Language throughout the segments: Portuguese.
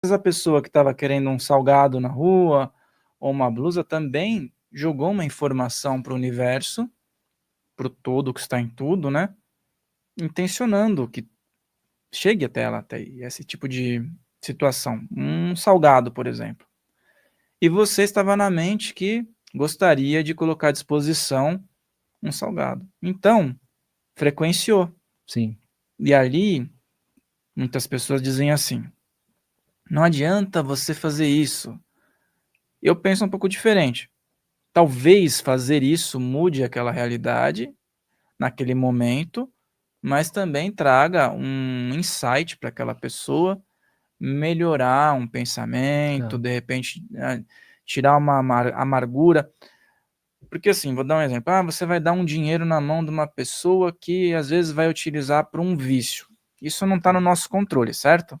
vezes a pessoa que estava querendo um salgado na rua ou uma blusa também jogou uma informação para o universo, para o todo que está em tudo, né? Intencionando que chegue até ela, até esse tipo de situação. Um salgado, por exemplo. E você estava na mente que gostaria de colocar à disposição um salgado. Então, frequenciou. Sim. E ali, muitas pessoas dizem assim: não adianta você fazer isso. Eu penso um pouco diferente. Talvez fazer isso mude aquela realidade naquele momento, mas também traga um insight para aquela pessoa melhorar um pensamento, Tá. de repente tirar uma amargura. Porque assim, vou dar um exemplo. Você vai dar um dinheiro na mão de uma pessoa que às vezes vai utilizar para um vício. Isso não está no nosso controle, certo?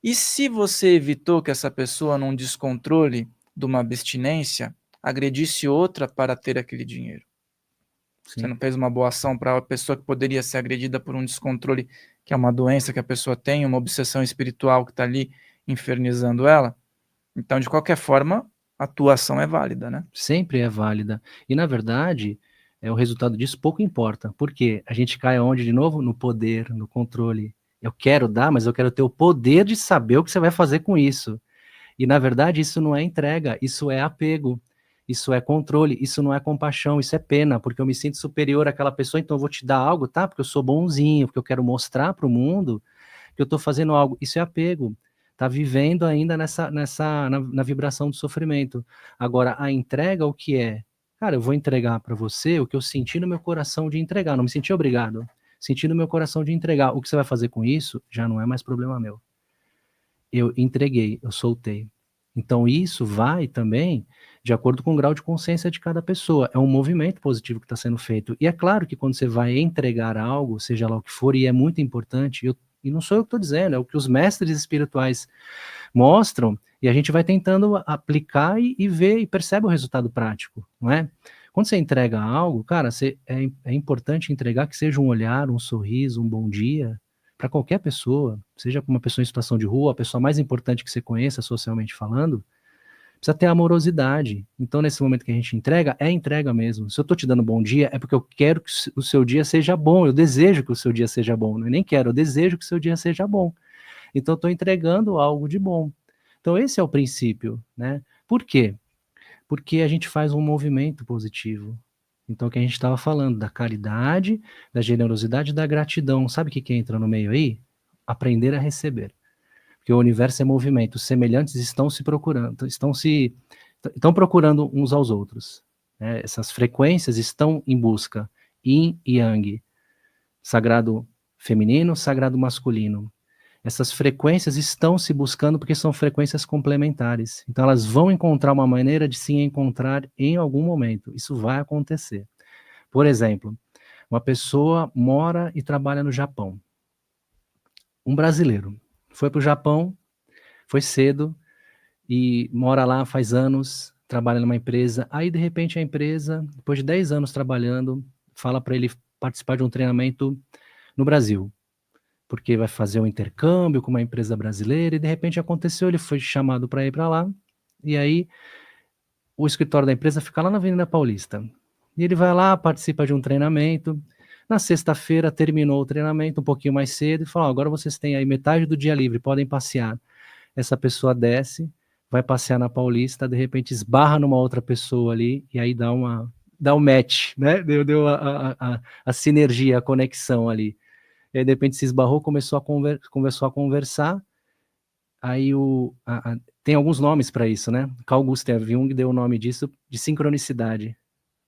E se você evitou que essa pessoa, num descontrole de uma abstinência, agredisse outra para ter aquele dinheiro? Você Sim. não fez uma boa ação para a pessoa que poderia ser agredida por um descontrole, que é uma doença que a pessoa tem, uma obsessão espiritual que está ali infernizando ela? Então, de qualquer forma, a tua ação é válida, né? Sempre é válida. E, na verdade, o resultado disso pouco importa. Porque a gente cai onde, de novo? No poder, no controle. Eu quero dar, mas eu quero ter o poder de saber o que você vai fazer com isso. E, na verdade, isso não é entrega, isso é apego, isso é controle, isso não é compaixão, isso é pena, porque eu me sinto superior àquela pessoa, então eu vou te dar algo, tá? Porque eu sou bonzinho, porque eu quero mostrar para o mundo que eu estou fazendo algo. Isso é apego. Está vivendo ainda na vibração do sofrimento. Agora, a entrega, o que é? Cara, eu vou entregar para você o que eu senti no meu coração de entregar, não me senti obrigado. Senti no meu coração de entregar. O que você vai fazer com isso já não é mais problema meu. Eu entreguei, eu soltei. Então, isso vai também de acordo com o grau de consciência de cada pessoa. É um movimento positivo que está sendo feito. E é claro que quando você vai entregar algo, seja lá o que for, e é muito importante, e não sou eu que estou dizendo, é o que os mestres espirituais mostram, e a gente vai tentando aplicar e ver e percebe o resultado prático, não é? Quando você entrega algo, cara, é importante entregar que seja um olhar, um sorriso, um bom dia, para qualquer pessoa, seja uma pessoa em situação de rua, a pessoa mais importante que você conheça, socialmente falando, precisa ter amorosidade. Então, nesse momento que a gente entrega, é entrega mesmo. Se eu estou te dando bom dia, é porque eu quero que o seu dia seja bom, eu desejo que o seu dia seja bom, eu nem quero, eu desejo que o seu dia seja bom. Então, eu estou entregando algo de bom. Então, esse é o princípio, né? Por quê? Porque a gente faz um movimento positivo. Então, o que a gente estava falando, da caridade, da generosidade e da gratidão. Sabe o que entra no meio aí? Aprender a receber. Porque o universo é movimento. Os semelhantes estão se procurando, estão procurando uns aos outros. Né? Essas frequências estão em busca. Yin e Yang. Sagrado feminino, sagrado masculino. Essas frequências estão se buscando porque são frequências complementares. Então, elas vão encontrar uma maneira de se encontrar em algum momento. Isso vai acontecer. Por exemplo, uma pessoa mora e trabalha no Japão. Um brasileiro foi para o Japão, foi cedo e mora lá faz anos, trabalha numa empresa. Aí, de repente, a empresa, depois de 10 anos trabalhando, fala para ele participar de um treinamento no Brasil, porque vai fazer um intercâmbio com uma empresa brasileira, e de repente aconteceu, ele foi chamado para ir para lá, e aí o escritório da empresa fica lá na Avenida Paulista. E ele vai lá, participa de um treinamento, na sexta-feira terminou o treinamento um pouquinho mais cedo, e fala, agora vocês têm aí metade do dia livre, podem passear. Essa pessoa desce, vai passear na Paulista, de repente esbarra numa outra pessoa ali, e aí dá um match, né? Deu a sinergia, a conexão ali. E aí, de repente, se esbarrou, começou a conversar. Aí tem alguns nomes para isso, né? Carl Gustav Jung deu o nome disso de sincronicidade.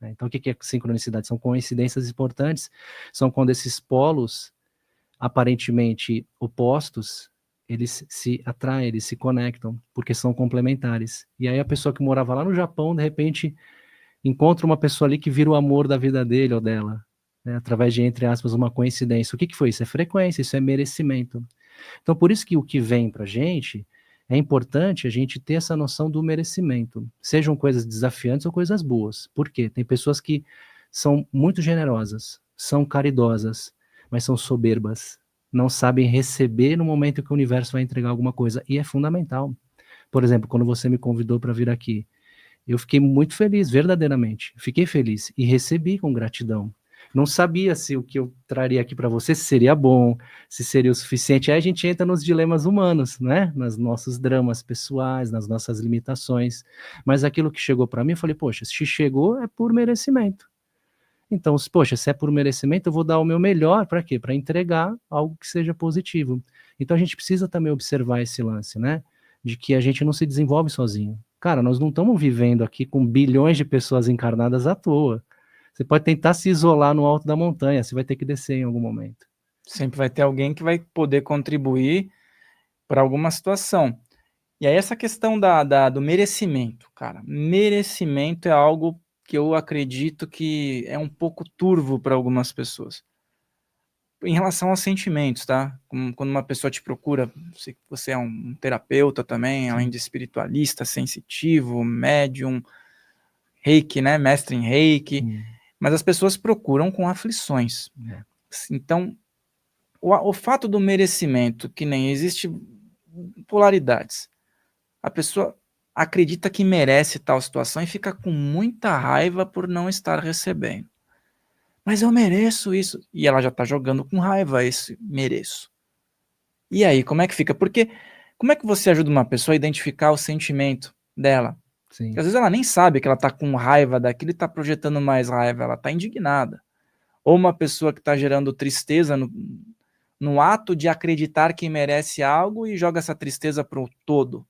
Né? Então, o que é sincronicidade? São coincidências importantes, são quando esses polos aparentemente opostos, eles se atraem, eles se conectam, porque são complementares. E aí a pessoa que morava lá no Japão, de repente, encontra uma pessoa ali que vira o amor da vida dele ou dela, né? Através de, entre aspas, uma coincidência. O que foi? Isso é frequência, isso é merecimento. Então, por isso que o que vem para a gente, é importante a gente ter essa noção do merecimento, sejam coisas desafiantes ou coisas boas. Por quê? Tem pessoas que são muito generosas, são caridosas, mas são soberbas. não sabem receber no momento que o universo vai entregar alguma coisa, e é fundamental. Por exemplo, quando você me convidou para vir aqui, eu fiquei muito feliz, verdadeiramente. Fiquei feliz e recebi com gratidão. Não sabia se o que eu traria aqui para você seria bom, se seria o suficiente. Aí a gente entra nos dilemas humanos, né? Nos nossos dramas pessoais, nas nossas limitações. Mas aquilo que chegou para mim, eu falei, poxa, se chegou é por merecimento. Então, poxa, se é por merecimento, eu vou dar o meu melhor para quê? Para entregar algo que seja positivo. Então a gente precisa também observar esse lance, né? De que a gente não se desenvolve sozinho. Cara, nós não estamos vivendo aqui com bilhões de pessoas encarnadas à toa. Você pode tentar se isolar no alto da montanha, você vai ter que descer em algum momento. Sempre vai ter alguém que vai poder contribuir para alguma situação. E aí essa questão do merecimento, cara. Merecimento é algo que eu acredito que é um pouco turvo para algumas pessoas. Em relação aos sentimentos, tá? Quando uma pessoa te procura, você é um terapeuta também, além de espiritualista, sensitivo, médium, reiki, né? Mestre em reiki. Mas as pessoas procuram com aflições. Então, o fato do merecimento, que nem existe polaridades. A pessoa acredita que merece tal situação e fica com muita raiva por não estar recebendo. Mas eu mereço isso. E ela já está jogando com raiva esse mereço. E aí, como é que fica? Porque como é que você ajuda uma pessoa a identificar o sentimento dela? Sim. Porque às vezes ela nem sabe que ela está com raiva daquilo e está projetando mais raiva, ela está indignada. Ou uma pessoa que está gerando tristeza no ato de acreditar que merece algo e joga essa tristeza para o todo,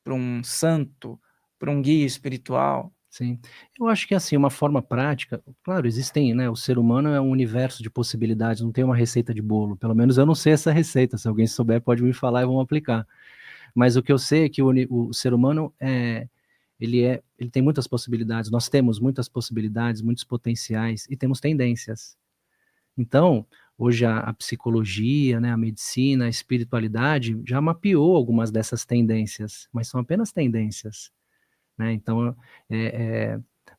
para um santo, para um guia espiritual. Sim. Eu acho que, assim, uma forma prática, claro, existem, né, o ser humano é um universo de possibilidades, não tem uma receita de bolo, pelo menos eu não sei essa receita, se alguém souber pode me falar e vamos aplicar. Mas o que eu sei é que o ser humano ele tem muitas possibilidades, nós temos muitas possibilidades, muitos potenciais e temos tendências. Então, hoje a psicologia, né, a medicina, a espiritualidade já mapeou algumas dessas tendências, mas são apenas tendências. Né? Então,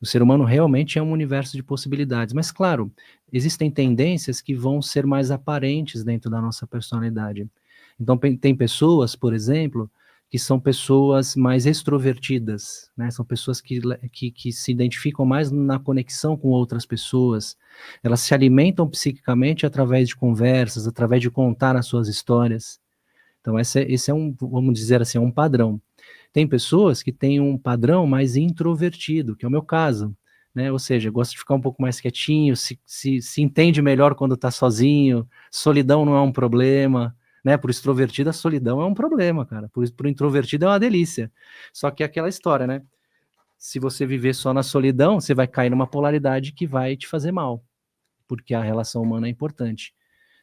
o ser humano realmente é um universo de possibilidades. Mas, claro, existem tendências que vão ser mais aparentes dentro da nossa personalidade. Então, tem pessoas, por exemplo, que são pessoas mais extrovertidas, né? São pessoas que se identificam mais na conexão com outras pessoas. Elas se alimentam psiquicamente através de conversas, através de contar as suas histórias. Então, esse é um, vamos dizer assim, um padrão. Tem pessoas que têm um padrão mais introvertido, que é o meu caso, né? Ou seja, gosta de ficar um pouco mais quietinho, se entende melhor quando está sozinho, solidão não é um problema, né? Para o extrovertido, a solidão é um problema, cara. Para o introvertido é uma delícia. Só que é aquela história, né? Se você viver só na solidão, você vai cair numa polaridade que vai te fazer mal, porque a relação humana é importante.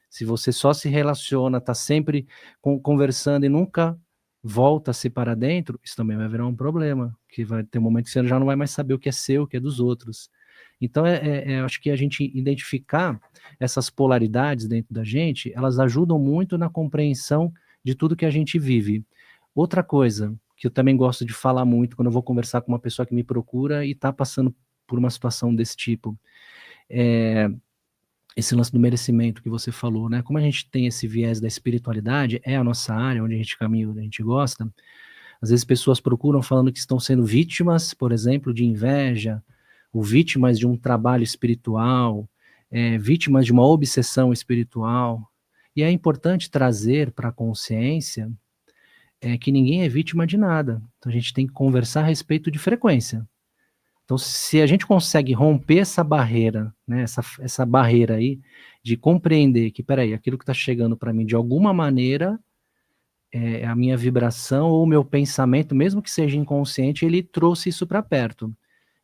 Se você só se relaciona, está sempre conversando e nunca volta-se para dentro, isso também vai virar um problema, que vai ter um momento que você já não vai mais saber o que é seu, o que é dos outros. Então, acho que a gente identificar essas polaridades dentro da gente, elas ajudam muito na compreensão de tudo que a gente vive. Outra coisa que eu também gosto de falar muito quando eu vou conversar com uma pessoa que me procura e está passando por uma situação desse tipo, esse lance do merecimento que você falou, né? Como a gente tem esse viés da espiritualidade, é a nossa área, onde a gente caminha, onde a gente gosta, às vezes pessoas procuram falando que estão sendo vítimas, por exemplo, de inveja, ou vítimas de um trabalho espiritual, vítimas de uma obsessão espiritual. E é importante trazer para a consciência que ninguém é vítima de nada. Então a gente tem que conversar a respeito de frequência. Então, se a gente consegue romper essa barreira, né, essa barreira aí, de compreender que, peraí, aquilo que está chegando para mim, de alguma maneira, a minha vibração ou o meu pensamento, mesmo que seja inconsciente, ele trouxe isso para perto.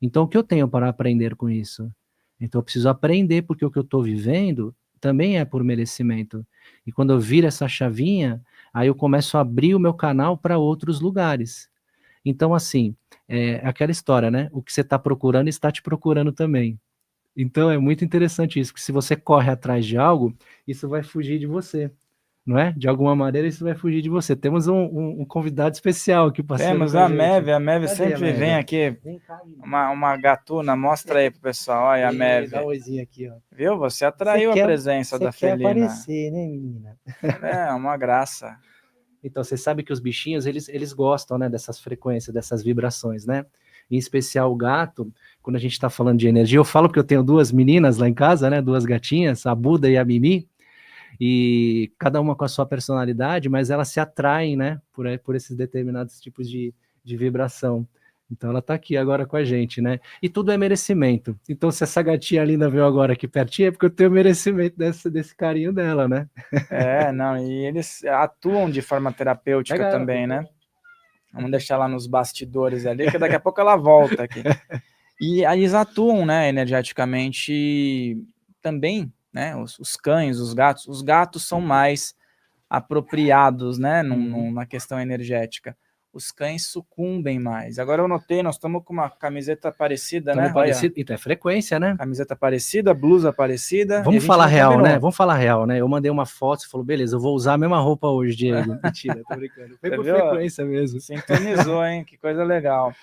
Então, o que eu tenho para aprender com isso? Então, eu preciso aprender, porque o que eu estou vivendo também é por merecimento. E quando eu viro essa chavinha, aí eu começo a abrir o meu canal para outros lugares. Então, assim, aquela história, né? O que você está procurando está te procurando também. Então, é muito interessante isso, que se você corre atrás de algo, isso vai fugir de você. não é? De alguma maneira isso vai fugir de você. Temos um convidado especial aqui passeando Temos com a gente. A Meve Cadê sempre a Meve? vem aqui, Vem cá, menina. uma gatuna, mostra aí pro pessoal, olha a Dá um Meve. oizinho aqui, ó. Viu? Você atraiu a presença da Você quer felina. aparecer, né, menina? É uma graça. Então, você sabe que os bichinhos, eles gostam, né, dessas frequências, dessas vibrações, né? Em especial o gato, quando a gente está falando de energia, eu falo que eu tenho 2 meninas lá em casa, né, 2 gatinhas, a Buda e a Mimi, e cada uma com a sua personalidade, mas elas se atraem, né, por esses determinados tipos de vibração. Então ela está aqui agora com a gente, né? E tudo é merecimento. Então se essa gatinha linda veio agora aqui pertinho, é porque eu tenho merecimento desse carinho dela, né? Não, e eles atuam de forma terapêutica Pega ela, também, pô. né? Vamos deixar ela nos bastidores ali, que daqui a pouco ela volta aqui. E aí eles atuam, né, energeticamente também, né? Os cães, os gatos são mais apropriados, né, na questão energética. Os cães sucumbem mais. Agora eu notei, nós estamos com uma camiseta parecida, né? Parecido. Então é frequência, né? Camiseta parecida, blusa parecida. Vamos falar real, né? Vamos falar real, né? Eu mandei uma foto e falou, beleza, eu vou usar a mesma roupa hoje, Diego. Mentira, tô brincando. Foi por frequência mesmo. Sintonizou, hein? Que coisa legal.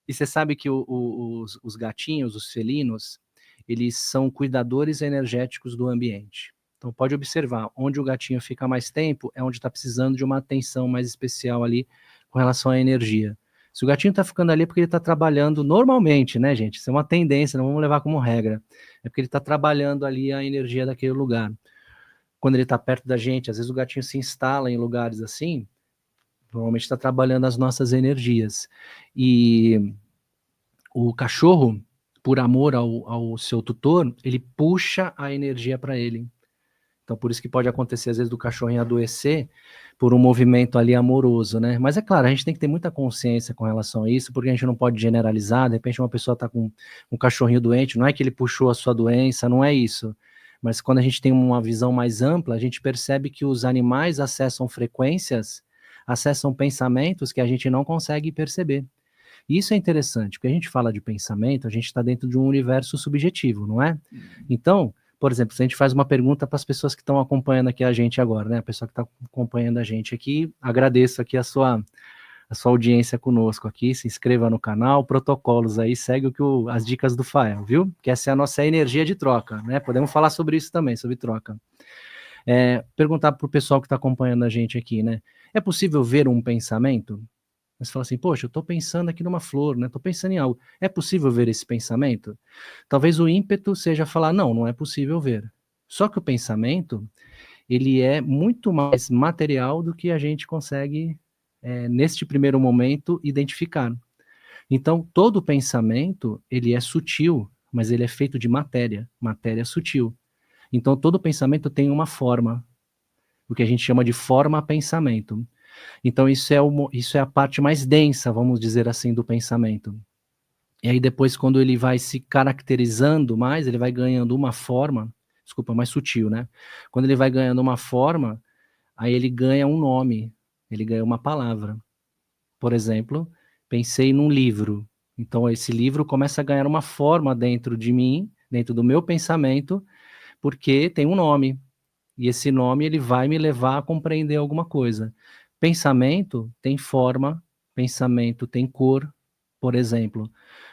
E você sabe que os gatinhos, os felinos, eles são cuidadores energéticos do ambiente. Então pode observar, onde o gatinho fica mais tempo é onde está precisando de uma atenção mais especial ali com relação à energia. Se o gatinho está ficando ali é porque ele está trabalhando normalmente, né, gente? Isso é uma tendência, não vamos levar como regra. É porque ele está trabalhando ali a energia daquele lugar. Quando ele está perto da gente, às vezes o gatinho se instala em lugares assim, normalmente está trabalhando as nossas energias. E o cachorro, por amor ao seu tutor, ele puxa a energia para ele. Então, por isso que pode acontecer, às vezes, do cachorrinho adoecer por um movimento ali amoroso, né? Mas é claro, a gente tem que ter muita consciência com relação a isso, porque a gente não pode generalizar. De repente, uma pessoa está com um cachorrinho doente, não é que ele puxou a sua doença, não é isso. Mas quando a gente tem uma visão mais ampla, a gente percebe que os animais acessam frequências, acessam pensamentos que a gente não consegue perceber. E isso é interessante, porque a gente fala de pensamento, a gente está dentro de um universo subjetivo, não é? Então, por exemplo, se a gente faz uma pergunta para as pessoas que estão acompanhando aqui a gente agora, né? A pessoa que está acompanhando a gente aqui, agradeço aqui a sua audiência conosco aqui, se inscreva no canal, protocolos aí, segue as dicas do Fael, viu? Que essa é a nossa energia de troca, né? Podemos falar sobre isso também, sobre troca. Perguntar para o pessoal que está acompanhando a gente aqui, né? É possível ver um pensamento? Você fala assim, poxa, eu estou pensando aqui numa flor, né? Estou pensando em algo. É possível ver esse pensamento? Talvez o ímpeto seja falar, não é possível ver. Só que o pensamento, ele é muito mais material do que a gente consegue, neste primeiro momento, identificar. Então, todo pensamento, ele é sutil, mas ele é feito de matéria sutil. Então, todo pensamento tem uma forma, o que a gente chama de forma-pensamento. Então, isso é a parte mais densa, vamos dizer assim, do pensamento. E aí, depois, quando ele vai se caracterizando mais, ele vai ganhando uma forma, mais sutil, né? Quando ele vai ganhando uma forma, aí ele ganha um nome, ele ganha uma palavra. Por exemplo, pensei num livro. Então, esse livro começa a ganhar uma forma dentro de mim, dentro do meu pensamento, porque tem um nome. E esse nome ele vai me levar a compreender alguma coisa. Pensamento tem forma, pensamento tem cor. Por exemplo,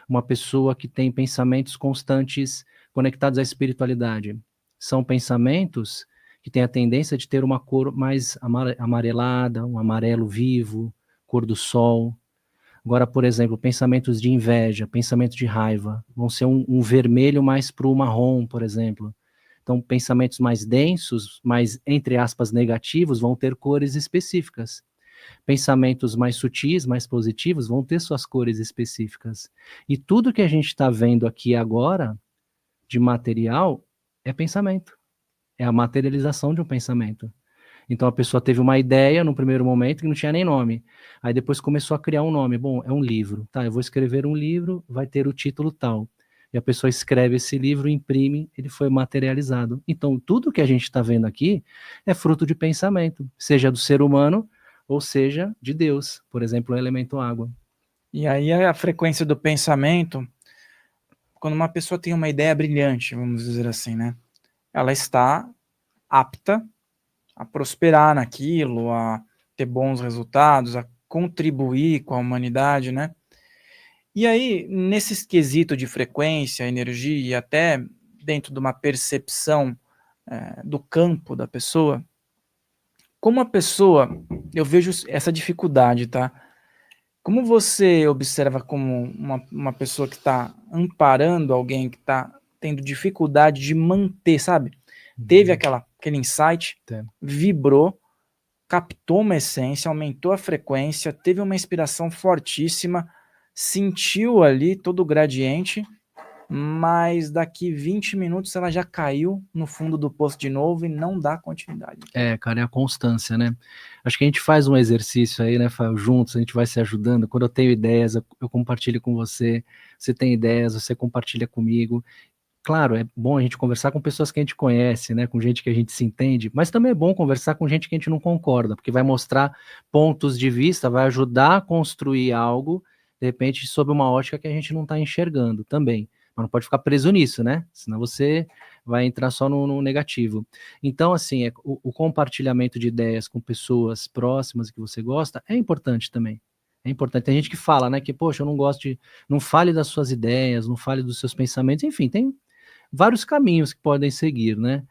uma pessoa que tem pensamentos constantes conectados à espiritualidade. São pensamentos que têm a tendência de ter uma cor mais amarelada, um amarelo vivo, cor do sol. Agora, por exemplo, pensamentos de inveja, pensamentos de raiva, vão ser um vermelho mais para o marrom, por exemplo. Então, pensamentos mais densos, mais, entre aspas, negativos, vão ter cores específicas. Pensamentos mais sutis, mais positivos, vão ter suas cores específicas. E tudo que a gente está vendo aqui agora, de material, é pensamento. É a materialização de um pensamento. Então, a pessoa teve uma ideia no primeiro momento que não tinha nem nome. Aí depois começou a criar um nome. Bom, é um livro. Tá, eu vou escrever um livro, vai ter o título tal. E a pessoa escreve esse livro, imprime, ele foi materializado. Então, tudo que a gente está vendo aqui é fruto de pensamento, seja do ser humano ou seja de Deus, por exemplo, o elemento água. E aí a frequência do pensamento, quando uma pessoa tem uma ideia brilhante, vamos dizer assim, né? Ela está apta a prosperar naquilo, a ter bons resultados, a contribuir com a humanidade, né? E aí, nesse quesito de frequência, energia e até dentro de uma percepção do campo da pessoa, como a pessoa, eu vejo essa dificuldade, tá? Como você observa como uma pessoa que está amparando alguém que está tendo dificuldade de manter, sabe? Teve aquele insight, vibrou, captou uma essência, aumentou a frequência, teve uma inspiração fortíssima, sentiu ali todo o gradiente, mas daqui 20 minutos ela já caiu no fundo do poço de novo e não dá continuidade. Cara, é a constância, né? Acho que a gente faz um exercício aí, né, Fael, juntos, a gente vai se ajudando. Quando eu tenho ideias, eu compartilho com você. Você tem ideias, você compartilha comigo. Claro, é bom a gente conversar com pessoas que a gente conhece, né, com gente que a gente se entende, mas também é bom conversar com gente que a gente não concorda, porque vai mostrar pontos de vista, vai ajudar a construir algo, de repente, sob uma ótica que a gente não está enxergando também. Mas não pode ficar preso nisso, né? Senão você vai entrar só no negativo. Então, assim, o compartilhamento de ideias com pessoas próximas que você gosta é importante também. É importante. Tem gente que fala, né, que, poxa, eu não gosto de... Não fale das suas ideias, não fale dos seus pensamentos, enfim, tem vários caminhos que podem seguir, né?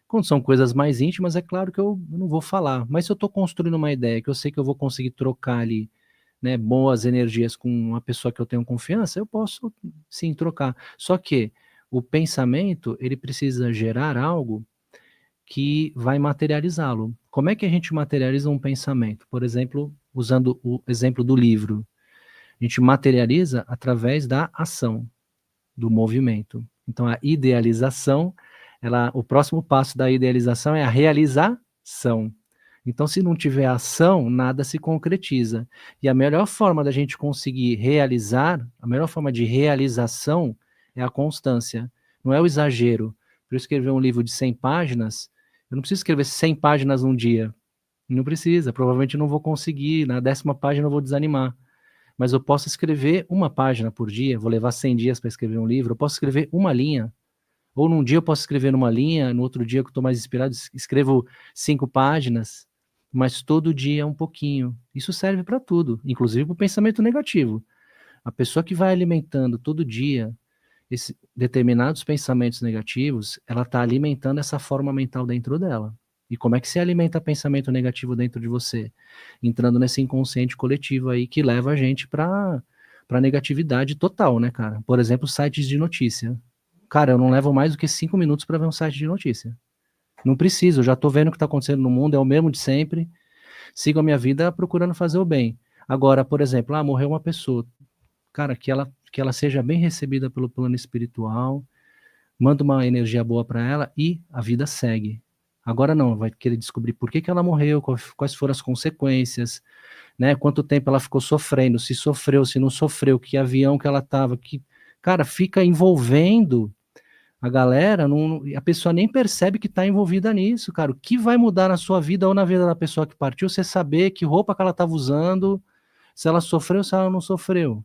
Quando são coisas mais íntimas, é claro que eu não vou falar, mas se eu estou construindo uma ideia que eu sei que eu vou conseguir trocar ali, né, boas energias com uma pessoa que eu tenho confiança, eu posso sim trocar. Só que o pensamento, ele precisa gerar algo que vai materializá-lo. Como é que a gente materializa um pensamento? Por exemplo, usando o exemplo do livro, a gente materializa através da ação, do movimento. Então, a idealização, o próximo passo da idealização é a realização. Então, se não tiver ação, nada se concretiza. E a melhor forma da gente conseguir realizar, a melhor forma de realização é a constância, não é o exagero. Para eu escrever um livro de 100 páginas, eu não preciso escrever 100 páginas num dia. Não precisa, provavelmente não vou conseguir, na 10ª página eu vou desanimar. Mas eu posso escrever uma página por dia, vou levar 100 dias para escrever um livro, eu posso escrever uma linha, ou num dia eu posso escrever numa linha, no outro dia que eu estou mais inspirado, escrevo 5 páginas, mas todo dia um pouquinho. Isso serve para tudo, inclusive para o pensamento negativo. A pessoa que vai alimentando todo dia determinados pensamentos negativos, ela está alimentando essa forma mental dentro dela. E como é que se alimenta pensamento negativo dentro de você? Entrando nesse inconsciente coletivo aí que leva a gente para negatividade total, né, cara? Por exemplo, sites de notícia. Cara, eu não levo mais do que 5 minutos para ver um site de notícia. Não preciso, eu já tô vendo o que está acontecendo no mundo, é o mesmo de sempre. Sigo a minha vida procurando fazer o bem. Agora, por exemplo, morreu uma pessoa. Cara, que ela seja bem recebida pelo plano espiritual, manda uma energia boa para ela e a vida segue. Agora não, vai querer descobrir por que ela morreu, quais foram as consequências, né? Quanto tempo ela ficou sofrendo, se sofreu, se não sofreu, que avião que ela estava, cara, fica envolvendo a galera, a pessoa nem percebe que está envolvida nisso, cara. O que vai mudar na sua vida ou na vida da pessoa que partiu, você saber que roupa que ela estava usando, se ela sofreu, se ela não sofreu.